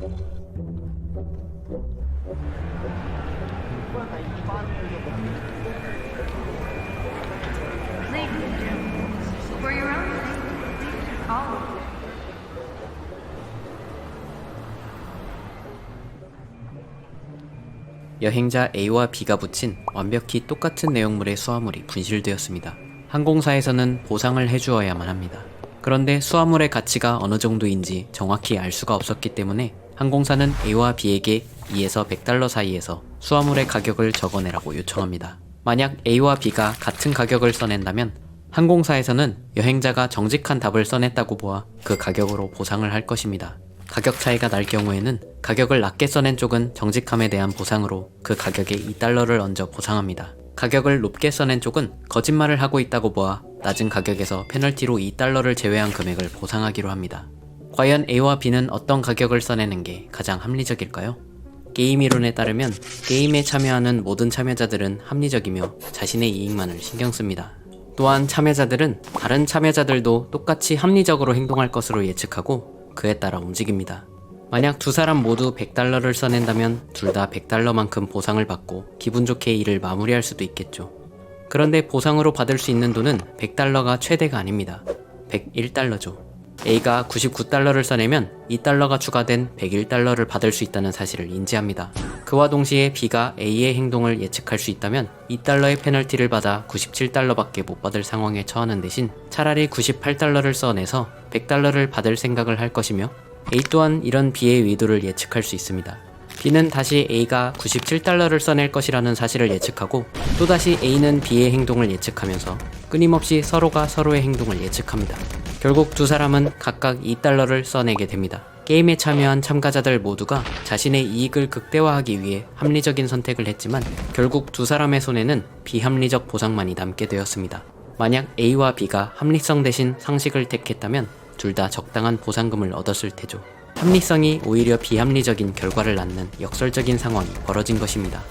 Ladies and gentlemen, for your own safety, please follow. 여행자 A와 B가 붙인 완벽히 똑같은 내용물의 수화물이 분실되었습니다. 항공사에서는 보상을 해주어야만 합니다. 그런데 수화물의 가치가 어느 정도인지 정확히 알 수가 없었기 때문에 항공사는 A와 B에게 2에서 100달러 사이에서 수화물의 가격을 적어내라고 요청합니다. 만약 A와 B가 같은 가격을 써낸다면 항공사에서는 여행자가 정직한 답을 써냈다고 보아 그 가격으로 보상을 할 것입니다. 가격 차이가 날 경우에는 가격을 낮게 써낸 쪽은 정직함에 대한 보상으로 그 가격에 2달러를 얹어 보상합니다. 가격을 높게 써낸 쪽은 거짓말을 하고 있다고 보아 낮은 가격에서 페널티로 2달러를 제외한 금액을 보상하기로 합니다. 과연 A와 B는 어떤 가격을 써내는 게 가장 합리적일까요? 게임 이론에 따르면 게임에 참여하는 모든 참여자들은 합리적이며 자신의 이익만을 신경 씁니다. 또한 참여자들은 다른 참여자들도 똑같이 합리적으로 행동할 것으로 예측하고 그에 따라 움직입니다. 만약 두 사람 모두 100달러를 써낸다면 둘 다 100달러만큼 보상을 받고 기분 좋게 일을 마무리할 수도 있겠죠. 그런데 보상으로 받을 수 있는 돈은 100달러가 최대가 아닙니다. 101달러죠. A가 99달러를 써내면 2달러가 추가된 101달러를 받을 수 있다는 사실을 인지합니다. 그와 동시에 B가 A의 행동을 예측할 수 있다면 2달러의 페널티를 받아 97달러밖에 못 받을 상황에 처하는 대신 차라리 98달러를 써내서 100달러를 받을 생각을 할 것이며 A 또한 이런 B의 의도를 예측할 수 있습니다. B는 다시 A가 97달러를 써낼 것이라는 사실을 예측하고 또다시 A는 B의 행동을 예측하면서 끊임없이 서로가 서로의 행동을 예측합니다. 결국 두 사람은 각각 2달러를 써내게 됩니다. 게임에 참여한 참가자들 모두가 자신의 이익을 극대화하기 위해 합리적인 선택을 했지만 결국 두 사람의 손에는 비합리적 보상만이 남게 되었습니다. 만약 A와 B가 합리성 대신 상식을 택했다면 둘 다 적당한 보상금을 얻었을 테죠. 합리성이 오히려 비합리적인 결과를 낳는 역설적인 상황이 벌어진 것입니다.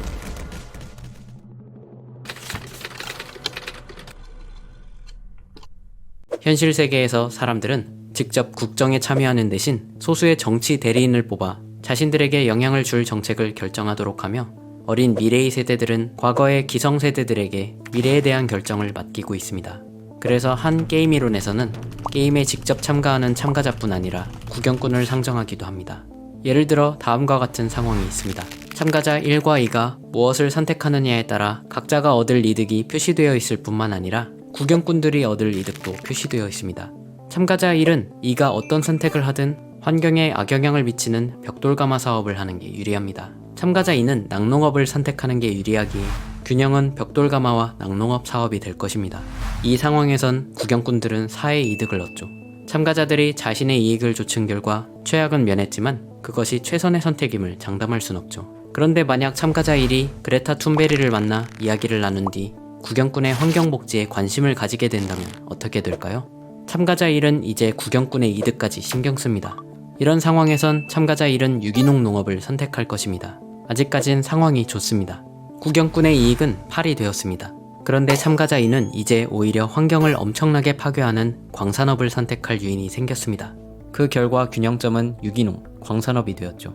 현실 세계에서 사람들은 직접 국정에 참여하는 대신 소수의 정치 대리인을 뽑아 자신들에게 영향을 줄 정책을 결정하도록 하며 어린 미래의 세대들은 과거의 기성세대들에게 미래에 대한 결정을 맡기고 있습니다. 그래서 한 게임 이론에서는 게임에 직접 참가하는 참가자뿐 아니라 구경꾼을 상정하기도 합니다. 예를 들어 다음과 같은 상황이 있습니다. 참가자 1과 2가 무엇을 선택하느냐에 따라 각자가 얻을 이득이 표시되어 있을 뿐만 아니라 구경꾼들이 얻을 이득도 표시되어 있습니다. 참가자 1은 2가 어떤 선택을 하든 환경에 악영향을 미치는 벽돌가마 사업을 하는 게 유리합니다. 참가자 2는 낙농업을 선택하는 게 유리하기에 균형은 벽돌가마와 낙농업 사업이 될 것입니다. 이 상황에선 구경꾼들은 4의 이득을 얻죠. 참가자들이 자신의 이익을 좇은 결과 최악은 면했지만 그것이 최선의 선택임을 장담할 순 없죠. 그런데 만약 참가자 1이 그레타 툰베리를 만나 이야기를 나눈 뒤 구경꾼의 환경복지에 관심을 가지게 된다면 어떻게 될까요? 참가자 1은 이제 구경꾼의 이득까지 신경 씁니다. 이런 상황에선 참가자 1은 유기농 농업을 선택할 것입니다. 아직까진 상황이 좋습니다. 구경꾼의 이익은 8이 되었습니다. 그런데 참가자 2는 이제 오히려 환경을 엄청나게 파괴하는 광산업을 선택할 유인이 생겼습니다. 그 결과 균형점은 유기농, 광산업이 되었죠.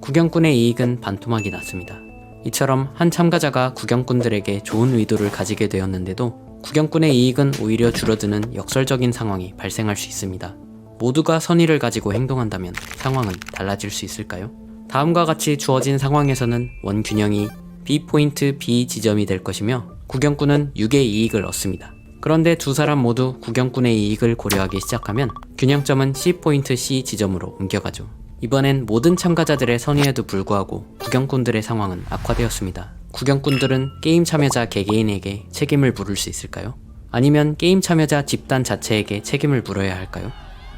구경꾼의 이익은 반토막이 났습니다. 이처럼 한 참가자가 구경꾼들에게 좋은 의도를 가지게 되었는데도 구경꾼의 이익은 오히려 줄어드는 역설적인 상황이 발생할 수 있습니다. 모두가 선의를 가지고 행동한다면 상황은 달라질 수 있을까요? 다음과 같이 주어진 상황에서는 원균형이 B포인트 B 지점이 될 것이며 구경꾼은 6의 이익을 얻습니다. 그런데 두 사람 모두 구경꾼의 이익을 고려하기 시작하면 균형점은 C포인트 C 지점으로 옮겨가죠. 이번엔 모든 참가자들의 선의에도 불구하고 구경꾼들의 상황은 악화되었습니다. 구경꾼들은 게임 참여자 개개인에게 책임을 물을 수 있을까요? 아니면 게임 참여자 집단 자체에게 책임을 물어야 할까요?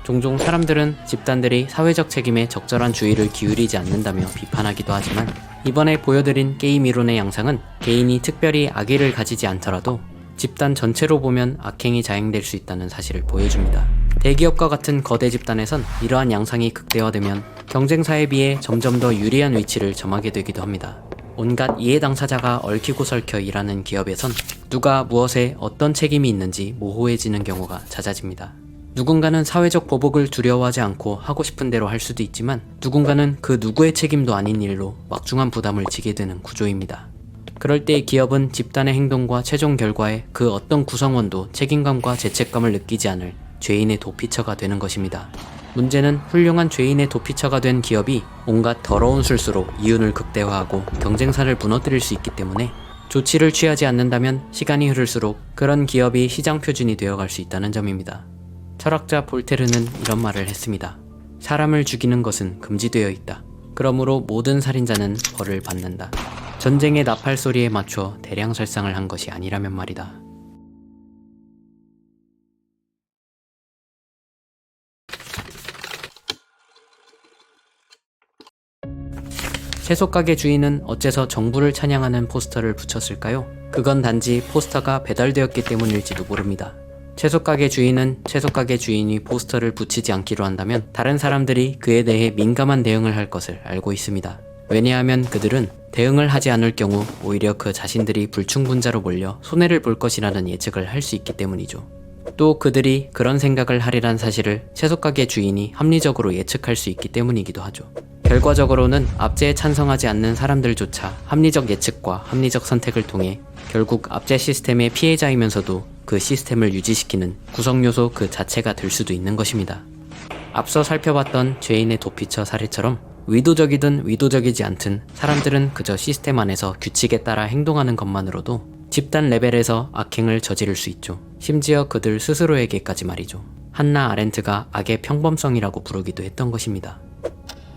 종종 사람들은 집단들이 사회적 책임에 적절한 주의를 기울이지 않는다며 비판하기도 하지만 이번에 보여드린 게임 이론의 양상은 개인이 특별히 악의를 가지지 않더라도 집단 전체로 보면 악행이 자행될 수 있다는 사실을 보여줍니다. 대기업과 같은 거대 집단에선 이러한 양상이 극대화되면 경쟁사에 비해 점점 더 유리한 위치를 점하게 되기도 합니다. 온갖 이해 당사자가 얽히고 설켜 일하는 기업에선 누가 무엇에 어떤 책임이 있는지 모호해지는 경우가 잦아집니다. 누군가는 사회적 보복을 두려워하지 않고 하고 싶은 대로 할 수도 있지만 누군가는 그 누구의 책임도 아닌 일로 막중한 부담을 지게 되는 구조입니다. 그럴 때 기업은 집단의 행동과 최종 결과에 그 어떤 구성원도 책임감과 죄책감을 느끼지 않을 죄인의 도피처가 되는 것입니다. 문제는 훌륭한 죄인의 도피처가 된 기업이 온갖 더러운 술수로 이윤을 극대화하고 경쟁사를 무너뜨릴 수 있기 때문에 조치를 취하지 않는다면 시간이 흐를수록 그런 기업이 시장 표준이 되어갈 수 있다는 점입니다. 철학자 볼테르는 이런 말을 했습니다. 사람을 죽이는 것은 금지되어 있다. 그러므로 모든 살인자는 벌을 받는다. 전쟁의 나팔 소리에 맞춰 대량 살상을 한 것이 아니라면 말이다. 채소가게 주인은 어째서 정부를 찬양하는 포스터를 붙였을까요? 그건 단지 포스터가 배달되었기 때문일지도 모릅니다. 채소가게 주인은 채소가게 주인이 포스터를 붙이지 않기로 한다면 다른 사람들이 그에 대해 민감한 대응을 할 것을 알고 있습니다. 왜냐하면 그들은 대응을 하지 않을 경우 오히려 그 자신들이 불충분자로 몰려 손해를 볼 것이라는 예측을 할 수 있기 때문이죠. 또 그들이 그런 생각을 하리란 사실을 채소가게 주인이 합리적으로 예측할 수 있기 때문이기도 하죠. 결과적으로는 압제에 찬성하지 않는 사람들조차 합리적 예측과 합리적 선택을 통해 결국 압제 시스템의 피해자이면서도 그 시스템을 유지시키는 구성요소 그 자체가 될 수도 있는 것입니다. 앞서 살펴봤던 죄인의 도피처 사례처럼 의도적이든 의도적이지 않든 사람들은 그저 시스템 안에서 규칙에 따라 행동하는 것만으로도 집단 레벨에서 악행을 저지를 수 있죠. 심지어 그들 스스로에게까지 말이죠. 한나 아렌트가 악의 평범성이라고 부르기도 했던 것입니다.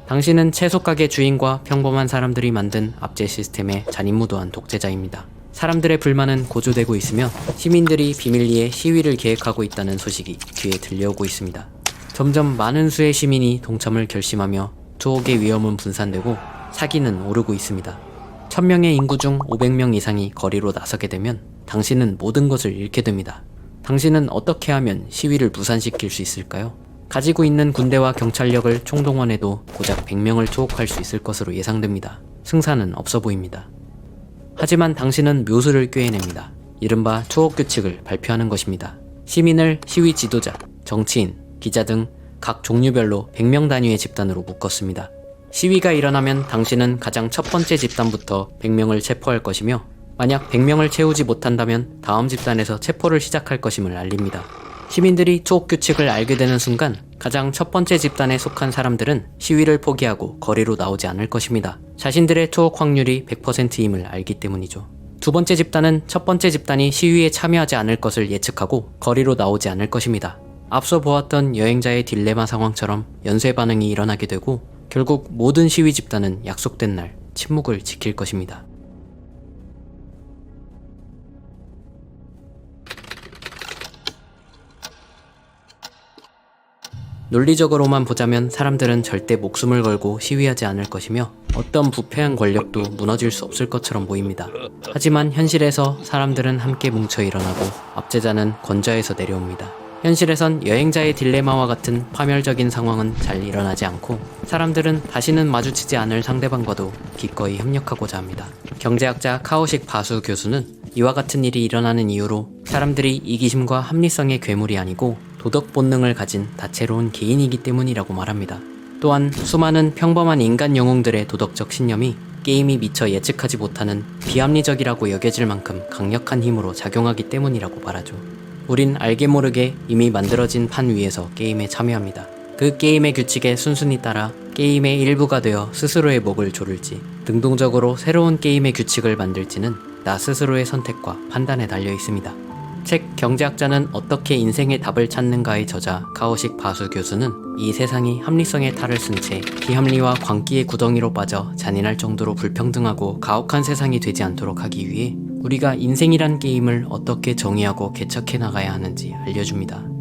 당신은 채소가게 주인과 평범한 사람들이 만든 압제 시스템의 잔인무도한 독재자입니다. 사람들의 불만은 고조되고 있으며 시민들이 비밀리에 시위를 계획하고 있다는 소식이 귀에 들려오고 있습니다. 점점 많은 수의 시민이 동참을 결심하며 투옥의 위험은 분산되고 사기는 오르고 있습니다. 1000명의 인구 중 500명 이상이 거리로 나서게 되면 당신은 모든 것을 잃게 됩니다. 당신은 어떻게 하면 시위를 무산시킬 수 있을까요? 가지고 있는 군대와 경찰력을 총동원해도 고작 100명을 투옥할 수 있을 것으로 예상됩니다. 승산은 없어 보입니다. 하지만 당신은 묘수를 꿰어냅니다. 이른바 투옥 규칙을 발표하는 것입니다. 시민을 시위 지도자, 정치인, 기자 등 각 종류별로 100명 단위의 집단으로 묶었습니다. 시위가 일어나면 당신은 가장 첫 번째 집단부터 100명을 체포할 것이며 만약 100명을 채우지 못한다면 다음 집단에서 체포를 시작할 것임을 알립니다. 시민들이 투옥 규칙을 알게 되는 순간 가장 첫 번째 집단에 속한 사람들은 시위를 포기하고 거리로 나오지 않을 것입니다. 자신들의 투옥 확률이 100%임을 알기 때문이죠. 두 번째 집단은 첫 번째 집단이 시위에 참여하지 않을 것을 예측하고 거리로 나오지 않을 것입니다. 앞서 보았던 여행자의 딜레마 상황처럼 연쇄 반응이 일어나게 되고 결국 모든 시위 집단은 약속된 날 침묵을 지킬 것입니다. 논리적으로만 보자면 사람들은 절대 목숨을 걸고 시위하지 않을 것이며 어떤 부패한 권력도 무너질 수 없을 것처럼 보입니다. 하지만 현실에서 사람들은 함께 뭉쳐 일어나고 압제자는 권좌에서 내려옵니다. 현실에선 여행자의 딜레마와 같은 파멸적인 상황은 잘 일어나지 않고 사람들은 다시는 마주치지 않을 상대방과도 기꺼이 협력하고자 합니다. 경제학자 카오식 바수 교수는 이와 같은 일이 일어나는 이유로 사람들이 이기심과 합리성의 괴물이 아니고 도덕 본능을 가진 다채로운 개인이기 때문이라고 말합니다. 또한 수많은 평범한 인간 영웅들의 도덕적 신념이 게임이 미처 예측하지 못하는 비합리적이라고 여겨질 만큼 강력한 힘으로 작용하기 때문이라고 말하죠. 우린 알게 모르게 이미 만들어진 판 위에서 게임에 참여합니다. 그 게임의 규칙에 순순히 따라 게임의 일부가 되어 스스로의 목을 조를지 능동적으로 새로운 게임의 규칙을 만들지는 나 스스로의 선택과 판단에 달려 있습니다. 책 경제학자는 어떻게 인생의 답을 찾는가의 저자 카오식 바수 교수는 이 세상이 합리성의 탈을 쓴 채 비합리와 광기의 구덩이로 빠져 잔인할 정도로 불평등하고 가혹한 세상이 되지 않도록 하기 위해 우리가 인생이란 게임을 어떻게 정의하고 개척해 나가야 하는지 알려줍니다.